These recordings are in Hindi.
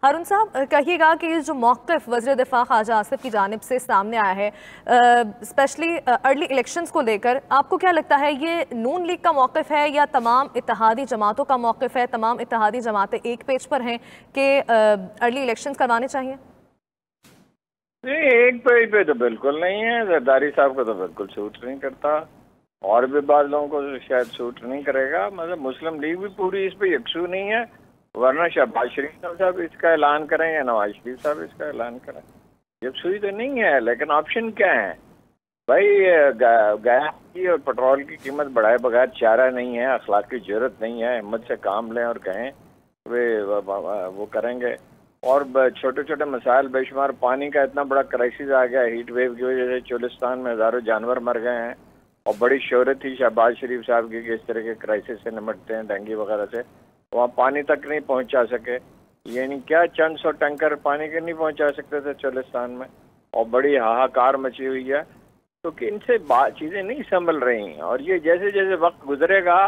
हारून साहब, कहिएगा कि जो मौक़िफ़ वज़ीर दिफ़ा ख़ाजा आसिफ की जानिब से सामने आया है, स्पेशली अर्ली इलेक्शंस को लेकर, आपको क्या लगता है ये नून लीग का मौक़िफ़ है या तमाम इत्तेहादी जमातों का मौक़िफ़ है? तमाम इत्तेहादी जमातें एक पेज पर हैं कि अर्ली इलेक्शंस करवाने चाहिए? नहीं, एक पेज पे तो बिल्कुल नहीं है। जरदारी साहब को तो बिल्कुल सूट नहीं करता, और भी बाद लोगों को तो शायद सूट नहीं करेगा। मतलब मुस्लिम लीग भी पूरी इस पे यकसू नहीं है, वरना शहबाज शरीफ साहब इसका ऐलान करें या नवाज शरीफ साहब इसका ऐलान करें, यकसुई तो नहीं है। लेकिन ऑप्शन क्या है भाई? गैस की और पेट्रोल की कीमत बढ़ाए बगैर चारा नहीं है, अखलाक की जरूरत नहीं है। हिम्मत से काम लें और कहें वे वो करेंगे। और छोटे छोटे मसाइल बेशुमार, पानी का इतना बड़ा क्राइसिस आ गया हीट वेव की वजह से, चोलिस्तान में हज़ारों जानवर मर गए हैं। और बड़ी शोहरत थी शहबाज शरीफ साहब की कि इस तरह के क्राइसिस से निपटते हैं, डेंगू वगैरह से। वहाँ पानी तक नहीं पहुँचा सके, यानी क्या चंद सौ टैंकर पानी के नहीं पहुँचा सकते थे चोलिस्तान में, और बड़ी हाहाकार मची हुई है। तो कि इनसे चीज़ें नहीं संभल रही, और ये जैसे जैसे वक्त गुजरेगा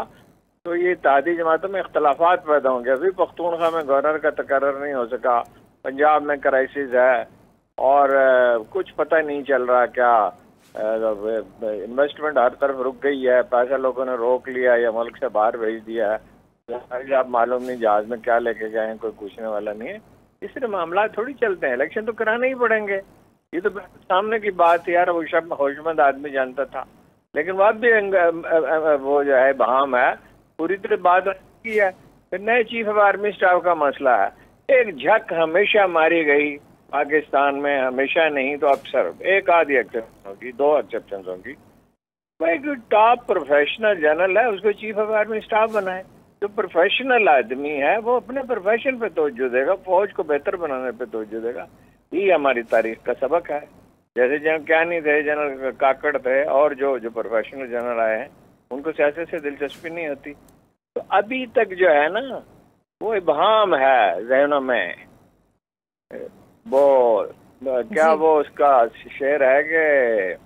तो ये इत्तेहादी जमातों में इख्तलाफात पैदा होंगे। अभी पख्तूनख्वा में गवर्नर का तकर्रर नहीं हो सका, पंजाब में क्राइसिस है, और कुछ पता नहीं चल रहा क्या। इन्वेस्टमेंट हर तरफ रुक गई है, पैसा लोगों ने रोक लिया या मुल्क से बाहर भेज दिया है। आप मालूम नहीं जहाज में क्या लेके गए हैं, कोई पूछने वाला नहीं है। इसलिए मामला थोड़ी चलते हैं, इलेक्शन तो कराने ही पड़ेंगे। ये तो सामने की बात यार, वो सब होशमंद आदमी जानता था। लेकिन वह भी वो जो है बहाम है, पूरी तरह बात की है। फिर नए चीफ ऑफ आर्मी स्टाफ का मसला है। एक झक हमेशा मारी गई पाकिस्तान में, हमेशा नहीं तो अक्सर एक आधी एक्सेप्शन होगी, 2 एक्सेप्शन होगी। भाई कोई टॉप प्रोफेशनल जनरल है, उसको चीफ ऑफ आर्मी स्टाफ बनाए। जो प्रोफेशनल आदमी है वो अपने प्रोफेशन पे तवज्जो देगा, फौज को बेहतर बनाने पे तवज्जो देगा। ये हमारी तारीख का सबक है। जैसे जनरल क्या नहीं थे, जनरल काकड़ थे, और जो प्रोफेशनल जनरल आए हैं उनको सियासत से दिलचस्पी नहीं होती। तो अभी तक जो है ना, वो इबहाम है जहनों में। वो क्या वो उसका शेर है कि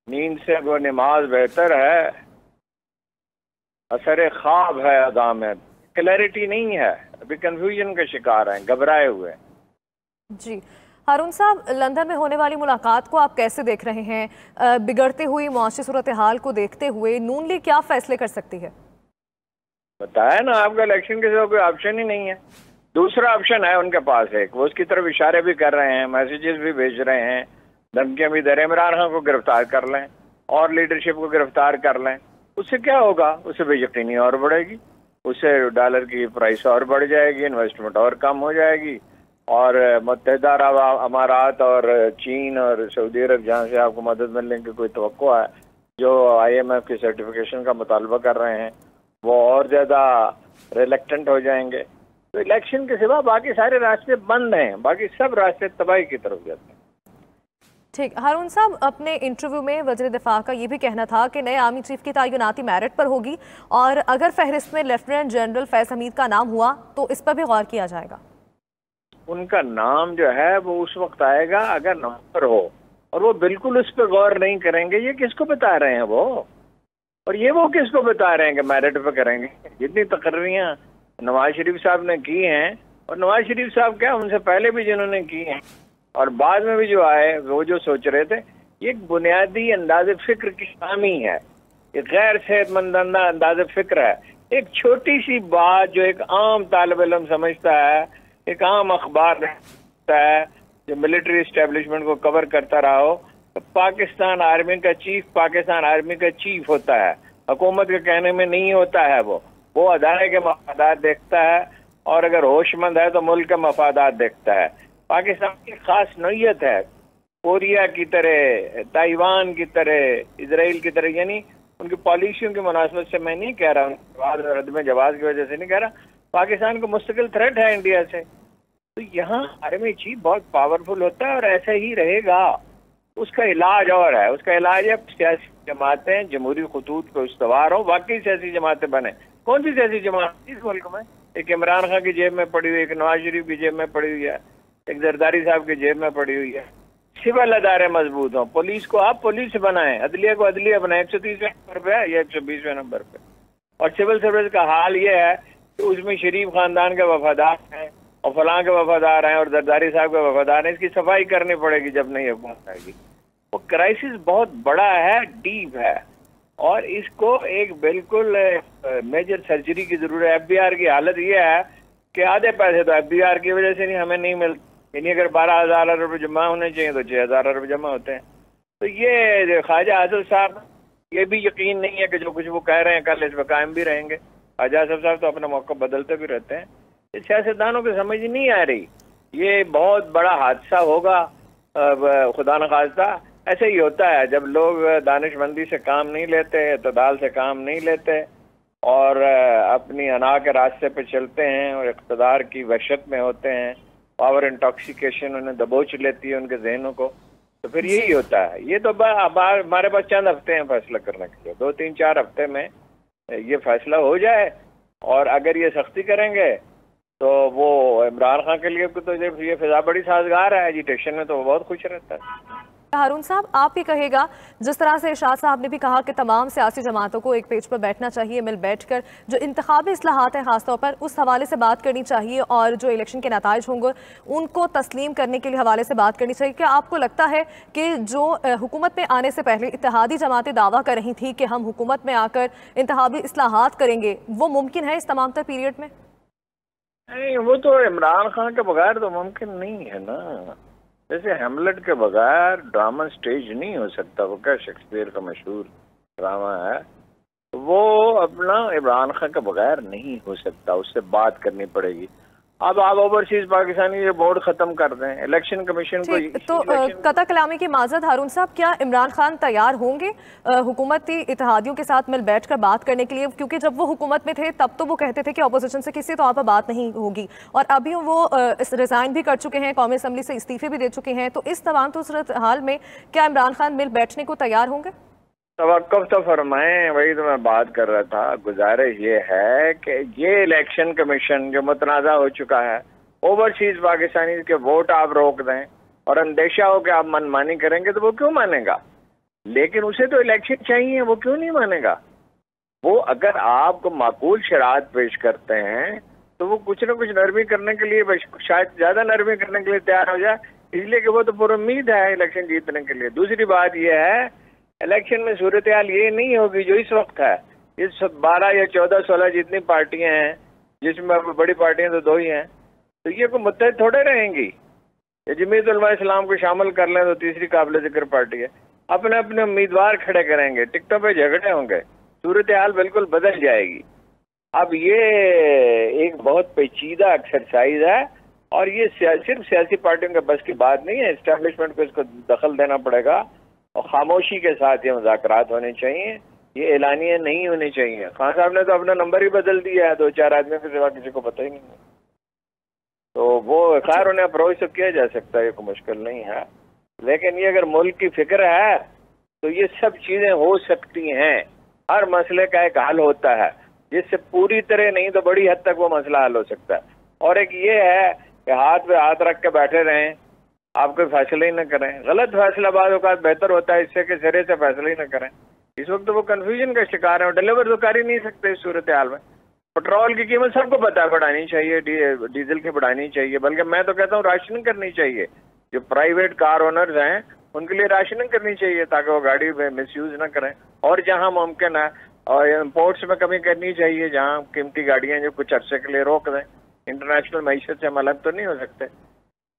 नींद से वो नमाज बेहतर है, असर ख्वाब है अदा में। क्लैरिटी नहीं है, अभी कंफ्यूजन का शिकार हैं, घबराए हुए। जी हारून साहब, लंदन में होने वाली मुलाकात को आप कैसे देख रहे हैं? बिगड़ते हुई मुआशी सूरत हाल को देखते हुए नून लीग क्या फैसले कर सकती है? बताया ना आपका, इलेक्शन के सिवा कोई ऑप्शन ही नहीं है। दूसरा ऑप्शन है उनके पास, एक वो उसकी तरफ इशारे भी कर रहे हैं, मैसेजेस भी भेज रहे हैं, धमकियां भी दे रहे हैं। इमरान खान को गिरफ्तार कर लें और लीडरशिप को गिरफ्तार कर लें, उससे क्या होगा? उससे बेयकीनी और बढ़ेगी, उससे डॉलर की प्राइस और बढ़ जाएगी, इन्वेस्टमेंट और कम हो जाएगी। और मुत्तहिदा अरब अमारात और चीन और सऊदी अरब, जहाँ से आपको मदद मिलने की कोई तवक्को है, जो IMF की सर्टिफिकेशन का मुतालबा कर रहे हैं, वो और ज़्यादा रिलेक्टेंट हो जाएंगे। तो इलेक्शन के सिवा बाकी सारे रास्ते बंद हैं, बाकी सब रास्ते तबाही की तरफ जाते हैं। ठीक, हारून साहब, अपने इंटरव्यू में वज़ीर दिफा का ये भी कहना था कि नए आर्मी चीफ की तैनाती मेरिट पर होगी, और अगर फहरिस्त में लेफ्टिनेंट जनरल फैज़ हमीद का नाम हुआ तो इस पर भी गौर किया जाएगा। उनका नाम जो है वो उस वक्त आएगा अगर नंबर हो, और वो बिल्कुल उस पर गौर नहीं करेंगे। ये किसको बता रहे हैं वो, और ये वो किसको बता रहे हैं कि मेरिट पे करेंगे? जितनी तकर्रियाँ नवाज शरीफ साहब ने की हैं, और नवाज शरीफ साहब क्या, उनसे पहले भी जिन्होंने की हैं और बाद में भी जो आए, वो जो सोच रहे थे, ये एक बुनियादी अंदाज़ फिक्र की कमी है, ये गैर सेहतमंद अंदाज़ फिक्र है। एक छोटी सी बात जो एक आम तालिब इल्म समझता है, एक आम अखबार रहता है जो मिलिट्री इस्टेब्लिशमेंट को कवर करता रहा हो, तो पाकिस्तान आर्मी का चीफ पाकिस्तान आर्मी का चीफ होता है, हुकूमत के कहने में नहीं होता है। वो अदारे के मफादात देखता है, और अगर होशमंद है तो मुल्क के मफादात देखता है। पाकिस्तान की खास नौयत है, कोरिया की तरह, ताइवान की तरह, इसराइल की तरह, यानी उनकी पॉलिसियों की मुनासबत से मैं नहीं कह रहा, जवाब और रद्द में जवाब की वजह से नहीं कह रहा, पाकिस्तान को मुस्तकिल थ्रेट है इंडिया से। तो यहाँ आर्मी चीफ बहुत पावरफुल होता है और ऐसा ही रहेगा। उसका इलाज और है, उसका इलाज है सियासी जमातें जमहूरी खतूत पर उस्तवार हो, वाकई सियासी जमातें बने। कौन सी सियासी जमात इस मुल्क में? एक इमरान खान की जेब में पड़ी हुई, एक नवाज शरीफ की जेब में पड़ी हुई है, एक जरदारी साहब की जेब में पड़ी हुई है। सिविल अदारे मजबूत हों, पुलिस को आप पुलिस बनाएं, अदलिया को अदलिया बनाएं, 130वें नंबर पे है या 120वें नंबर पे। और सिविल सर्विस का हाल ये है कि उसमें शरीफ खानदान के वफादार हैं, और फलां के वफादार हैं और जरदारी साहब के वफादार हैं, इसकी सफाई करनी पड़ेगी जब नहीं हुकूमत आएगी। वो क्राइसिस बहुत बड़ा है, डीप है, और इसको एक बिल्कुल मेजर सर्जरी की जरूरत है। FBR की हालत ये है कि आधे पैसे तो FBR की वजह से नहीं हमें नहीं मिलते, यानी अगर 12,000 रुपये जमा होने चाहिए तो 6,000 रुपये जमा होते हैं। तो ये ख्वाजा आसिफ साहब, ये भी यकीन नहीं है कि जो कुछ वो कह रहे हैं कल इस पर कायम भी रहेंगे। ख्वाजा आसिफ साहब तो अपना मौका बदलते भी रहते हैं। ये सियासतदानों को समझ नहीं आ रही, ये बहुत बड़ा हादसा होगा खुदा न खास्ता। ऐसे ही होता है जब लोग दानिशमंदी से काम नहीं लेते, इत्तेदाल से काम नहीं लेते और अपनी अना के रास्ते पे चलते हैं और इक़्तिदार की वहशत में होते हैं, पावर इंटॉक्सिकेशन उन्हें दबोच लेती है उनके जहनों को, तो फिर यही होता है। ये तो हमारे पास चंद हफ्ते हैं फैसला करने के लिए, 2-3-4 हफ्ते में ये फैसला हो जाए, और अगर ये सख्ती करेंगे तो वो इमरान खान के लिए तो ये फिजा बड़ी साजगार है, एजिटेशन में तो वो बहुत खुश रहता है। हारून साहब, आप ही कहेगा, जिस तरह से इरशाद साहब ने भी कहा कि तमाम सियासी जमातों को एक पेज पर बैठना चाहिए, मिल बैठकर जो इंतखाबी इस्लाहात हैं खासतौर पर उस हवाले से बात करनी चाहिए, और जो इलेक्शन के नताइज होंगे उनको तस्लीम करने के लिए हवाले से बात करनी चाहिए। क्या आपको लगता है कि जो हुकूमत में आने से पहले इत्तेहादी जमातें दावा कर रही थी कि हम हुकूमत में आकर इंतखाबी इस्लाहात करेंगे, वो मुमकिन है इस तमाम तर पीरियड में? नहीं, वो तो इमरान खान के बगैर तो मुमकिन नहीं है ना। जैसे हेमलेट के बगैर ड्रामा स्टेज नहीं हो सकता, वो क्या शेक्सपियर का मशहूर ड्रामा है, वो अपना इमरान खान के बगैर नहीं हो सकता, उससे बात करनी पड़ेगी। अब आप ओवरसीज पाकिस्तानी ये बोर्ड खत्म कर दें, इलेक्शन कमीशन को तो कता कलामी की माजरत हारून साहब, क्या इमरान खान तैयार होंगे हुकूमती इत्तेहादियों के साथ मिल बैठकर बात करने के लिए? क्योंकि जब वो हुकूमत में थे तब तो वो कहते थे कि अपोजिशन से किसी तौर पर बात नहीं होगी, और अभी वो रिजाइन भी कर चुके हैं, कौमी असम्बली से इस्तीफे भी दे चुके हैं, तो इस तमाम सूरत हाल में क्या इमरान खान मिल बैठने को तैयार होंगे? तवक्कुफ तो फरमाएं, वही तो मैं बात कर रहा था। गुजारिश ये है कि ये इलेक्शन कमीशन जो मुतनाज़ा हो चुका है, ओवरसीज पाकिस्तानी के वोट आप रोक दें और अंदेशा हो कि आप मनमानी करेंगे तो वो क्यों मानेगा? लेकिन उसे तो इलेक्शन चाहिए, वो क्यों नहीं मानेगा? वो अगर आपको माकूल शरात पेश करते हैं तो वो कुछ ना कुछ नरमी करने के लिए, शायद ज़्यादा नरमी करने के लिए तैयार हो जाए, इसलिए कि वो तो पुरुम्मीद है इलेक्शन जीतने के लिए। दूसरी बात यह है, इलेक्शन में सूरत हाल ये नहीं होगी जो इस वक्त है। इस 12 या 14-16 जितनी पार्टियां हैं, जिसमें बड़ी पार्टियां तो 2 ही हैं, तो ये कोई मुत्तहिद थोड़े रहेंगी। जमीयत उलमा इस्लाम को शामिल कर लें तो तीसरी काबिल जिक्र पार्टी है। अपने अपने उम्मीदवार खड़े करेंगे, टिकटों पे झगड़े होंगे, सूरत हाल बिल्कुल बदल जाएगी। अब ये एक बहुत पेचीदा एक्सरसाइज है, और ये सिर्फ सियासी पार्टियों के बस की बात नहीं है। इस्टेब्लिशमेंट को इसको दखल देना पड़ेगा और खामोशी के साथ ये मुज़ाकरात होने चाहिए, ये एलानियाँ नहीं होनी चाहिए। खान साहब ने तो अपना नंबर ही बदल दिया है, 2-4 आदमियों के सिवा किसी को पता ही नहीं है। तो वो खैर उन्हें अप्रोच तो किया जा सकता है, ये कोई मुश्किल नहीं है, लेकिन ये अगर मुल्क की फिक्र है तो ये सब चीज़ें हो सकती हैं। हर मसले का एक हल होता है, जिससे पूरी तरह नहीं तो बड़ी हद तक वो मसला हल हो सकता है। और एक ये है कि हाथ पे हाथ रख के बैठे रहें, आप कोई फैसले ही न करें। गलत फैसला बाद औक़ात बेहतर होता है इससे कि सिरे से फैसले ही न करें। इस वक्त तो वो कन्फ्यूजन का शिकार है और डिलीवर तो कर ही नहीं सकते इस सूरत हाल में। पेट्रोल की कीमत सबको पता है बढ़ानी चाहिए, डीजल की बढ़ानी चाहिए, बल्कि मैं तो कहता हूँ राशनिंग करनी चाहिए। जो प्राइवेट कार ओनर्स हैं उनके लिए राशनिंग करनी चाहिए ताकि वो गाड़ी में मिसयूज ना करें, और जहाँ मुमकिन है और इम्पोर्ट्स में कमी करनी चाहिए, जहाँ कीमती गाड़ियाँ जो कुछ अरसे के लिए रोक दें। इंटरनेशनल मईशत से हम अलग तो नहीं हो सकते,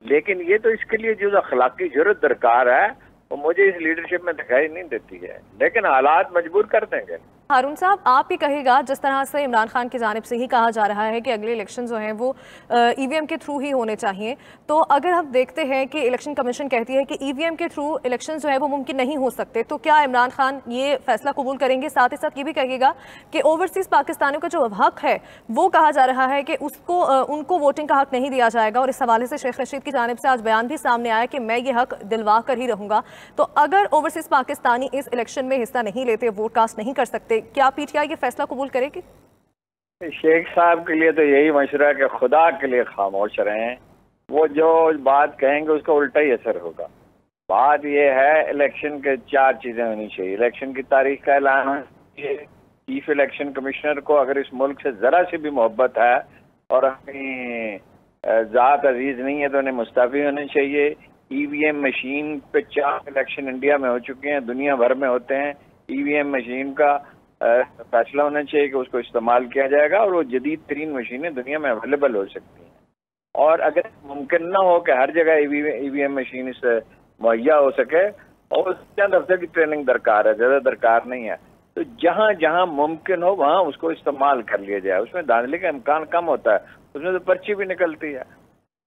लेकिन ये तो इसके लिए जो अखलाकी जरूरत दरकार है वो मुझे इस लीडरशिप में दिखाई नहीं देती है, लेकिन हालात मजबूर कर देंगे। हारून साहब, आप ही कहेगा, जिस तरह से इमरान खान की जानिब से ही कहा जा रहा है कि अगले इलेक्शन जो हैं वो ईवीएम के थ्रू ही होने चाहिए, तो अगर हम देखते हैं कि इलेक्शन कमीशन कहती है कि ईवीएम के थ्रू इलेक्शन जो है वो मुमकिन नहीं हो सकते, तो क्या इमरान खान ये फैसला कबूल करेंगे? साथ ही साथ ये भी कहिएगा कि ओवरसीज़ पाकिस्तानियों का जो हक है वो कहा जा रहा है कि उसको उनको वोटिंग का हक नहीं दिया जाएगा, और इस हवाले से शेख रशीद की जानिब से आज बयान भी सामने आया कि मैं ये हक दिलवा कर ही रहूँगा। तो अगर ओवरसीज़ पाकिस्तानी इस इलेक्शन में हिस्सा नहीं लेते, वोट कास्ट नहीं कर सकते, क्या पीटीआई ये फैसला कबूल करेगी? शेख साहब के लिए तो यही मशवरा है कि खुदा के लिए खामोश रहें। वो जो बात कहेंगे उसका उल्टा ही असर होगा। बात यह है, इलेक्शन के 4 चीज़ें होनी चाहिए। इलेक्शन की तारीख का ऐलान होना चाहिए। चीफ इलेक्शन कमिश्नर को अगर इस मुल्क से ज़रा सी भी मोहब्बत है और अपनी ज़ात अजीज नहीं है तो उन्हें मुस्तफ़ी होने चाहिए। ईवीएम मशीन पे 4 इलेक्शन इंडिया में हो चुके हैं, दुनिया भर में होते हैं। ईवीएम मशीन का फैसला होना चाहिए कि उसको इस्तेमाल किया जाएगा और वो जदीद तरीन मशीनें दुनिया में अवेलेबल हो सकती हैं। और अगर मुमकिन ना हो कि हर जगह ईवीएम मशीन इस मुहैया हो सके और चंद हफ्ते की ट्रेनिंग दरकार है, ज़्यादा दरकार नहीं है, तो जहाँ जहाँ मुमकिन हो वहाँ उसको इस्तेमाल कर लिया जाए। उसमें धांधली का इम्कान कम होता है, उसमें तो पर्ची भी निकलती है।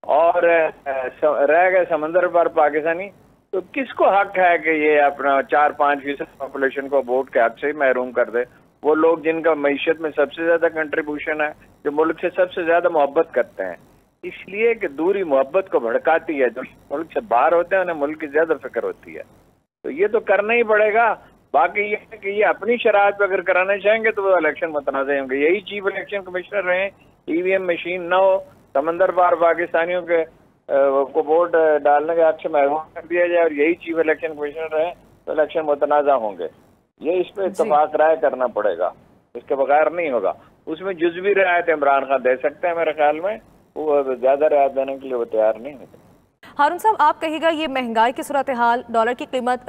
और रह गए समंदर पर पाकिस्तानी, तो किसको हक है कि ये अपना 4-5% पॉपुलेशन को वोट के हक से ही महरूम कर दे? वो लोग जिनका मईशत में सबसे ज्यादा कंट्रीब्यूशन है, जो मुल्क से सबसे ज्यादा मोहब्बत करते हैं, इसलिए कि दूरी मोहब्बत को भड़काती है। जो मुल्क से बाहर होते हैं उन्हें मुल्क की ज्यादा फिक्र होती है, तो ये तो करना ही पड़ेगा। बाकी ये है कि ये अपनी शराहत पर अगर कराना चाहेंगे तो वो इलेक्शन मुतनाज़ होंगे। यही चीफ इलेक्शन कमिश्नर रहे, ईवीएम मशीन ना हो, समंदर पार पाकिस्तानियों के को वोट डालने के हक से महरूम कर दिया जाए और यही चीफ इलेक्शन कमिश्नर रहे, तो इलेक्शन मुतनाज़ा होंगे। ये इस पर इत्तफाक राय करना पड़ेगा, इसके बगैर नहीं होगा। उसमें जुज़वी रियायत इमरान खान दे सकते हैं, मेरे ख्याल में वो ज़्यादा रियायत देने के लिए वो तैयार नहीं होते। हारून साहब, आप कहिएगा ये महंगाई की सूरत हाल, डॉलर की कीमत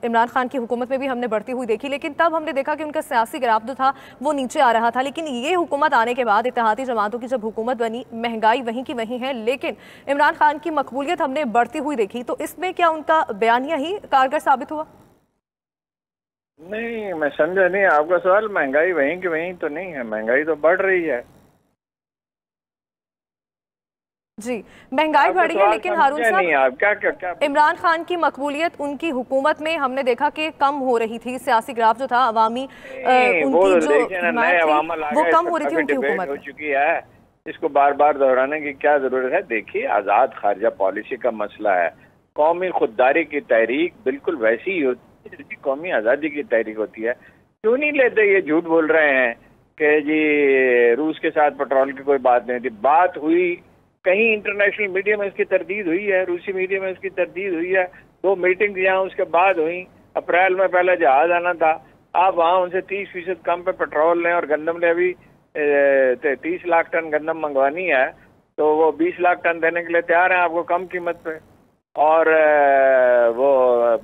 इमरान खान की हुकूमत में भी हमने बढ़ती हुई देखी, लेकिन तब हमने देखा कि उनका सियासी ग्राफ जो था वो नीचे आ रहा था। लेकिन ये हुकूमत आने के बाद, इत्तेहादी जमातों की जब हुकूमत बनी, महंगाई वहीं की वहीं है, लेकिन इमरान खान की मकबूलियत हमने बढ़ती हुई देखी। तो इसमें क्या उनका बयानिया ही कारगर साबित हुआ? नहीं, मैं समझा नहीं आपका सवाल। महंगाई वहीं की वहीं तो नहीं है, महंगाई तो बढ़ रही है जी। महंगाई बढ़ी है, लेकिन हारून साहब, क्या इमरान खान की मकबूलियत उनकी हुकूमत में हमने देखा कि कम हो रही थी। सियासी ग्राफ जो था अवामी उनकी जो हिमायत थी वो कम हो रही थी उनकी हुकूमत हो चुकी है। इसको बार बार दोहराने की क्या जरूरत है? देखिए, आज़ाद खारजा पॉलिसी का मसला है। कौमी खुददारी की तहरीक बिल्कुल वैसी ही होती है जैसी कौमी आज़ादी की तहरीक होती है। क्यों नहीं लेते? ये झूठ बोल रहे हैं कि जी रूस के साथ पेट्रोल की कोई बात नहीं थी। बात हुई, कहीं इंटरनेशनल मीडिया में इसकी तरदीद हुई है, रूसी मीडिया में इसकी तरदीद हुई है। 2 मीटिंग यहाँ उसके बाद हुई। अप्रैल में पहले जहाज आना था, आप वहाँ उनसे 30% कम पे पेट्रोल लें और गंदम ने अभी 30 लाख टन गंदम मंगवानी है, तो वो 20 लाख टन देने के लिए तैयार हैं आपको कम कीमत पे, और वो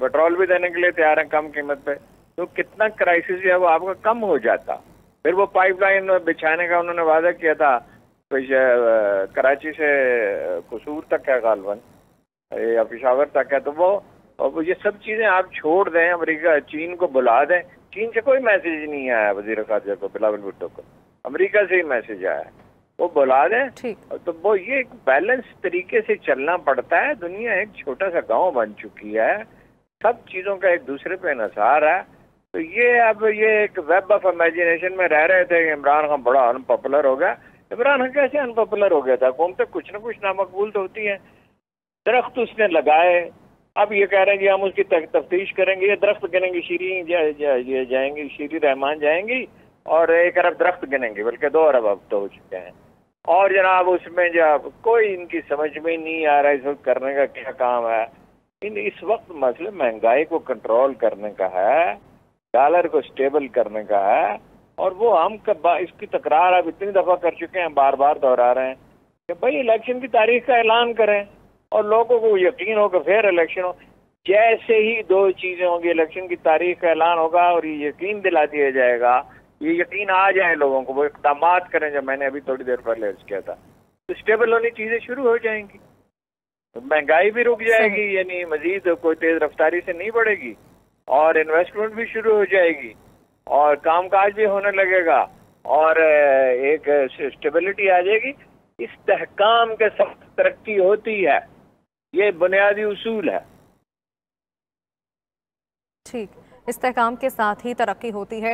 पेट्रोल भी देने के लिए तैयार हैं कम कीमत पे। तो कितना क्राइसिस है वो आपका कम हो जाता। फिर वो पाइपलाइन बिछाने का उन्होंने वादा किया था, कराची से कसूर तक है गालबन या पेशावर तक है, तो वो ये सब चीजें आप छोड़ दें। अमेरिका, चीन को बुला दें। चीन से कोई मैसेज नहीं आया वजीर खारजा को, बिलावल भुट्टो को, अमेरिका से ही मैसेज आया, वो बुला दें। तो वो ये एक बैलेंस तरीके से चलना पड़ता है। दुनिया एक छोटा सा गांव बन चुकी है, सब चीजों का एक दूसरे पे इन्हिसार है। तो ये अब ये एक वेब ऑफ इमेजिनेशन में रह रहे थे कि इमरान खान बड़ा अनपॉपुलर हो गया। इमरान खान कैसे अनपॉपुलर हो गया था? कौमतें कुछ ना कुछ नामकबूल तो होती हैं। दरख्त उसने लगाए, अब ये कह रहे हैं कि हम उसकी तफ्तीश करेंगे। ये दरख्त गिनेंगी, शीरी जाएंगी, शीरी रहमान जाएंगी और 1 अरब दरख्त गिनेंगे, बल्कि 2 अरब अब तो हो चुके हैं। और जनाब उसमें जब कोई इनकी समझ में नहीं आ रहा इस वक्त करने का क्या काम है। इस वक्त मसले महंगाई को कंट्रोल करने का है, डॉलर को स्टेबल करने का है, और वो हम इसकी तकरार अब इतनी दफा कर चुके हैं, बार बार दोहरा रहे हैं कि भाई इलेक्शन की तारीख का ऐलान करें और लोगों को यकीन हो कि फिर इलेक्शन हो। जैसे ही 2 चीजें होंगी, इलेक्शन की तारीख का ऐलान होगा और ये यकीन दिला दिया जाएगा, ये यकीन आ जाए लोगों को, वो इक़दाम करें जो मैंने अभी थोड़ी देर पहले अर्ज किया था, तो स्टेबल होनी चीजें शुरू हो जाएंगी। तो महंगाई भी रुक जाएगी, यानी मजीद कोई तेज रफ्तारी से नहीं बढ़ेगी, और इन्वेस्टमेंट भी शुरू हो जाएगी, और कामकाज भी होने लगेगा, और एक स्टेबिलिटी आ जाएगी। इस्तेहकाम के साथ तरक्की होती है, ये बुनियादी उसूल है। ठीक, इस्तेहकाम के साथ ही तरक्की होती है।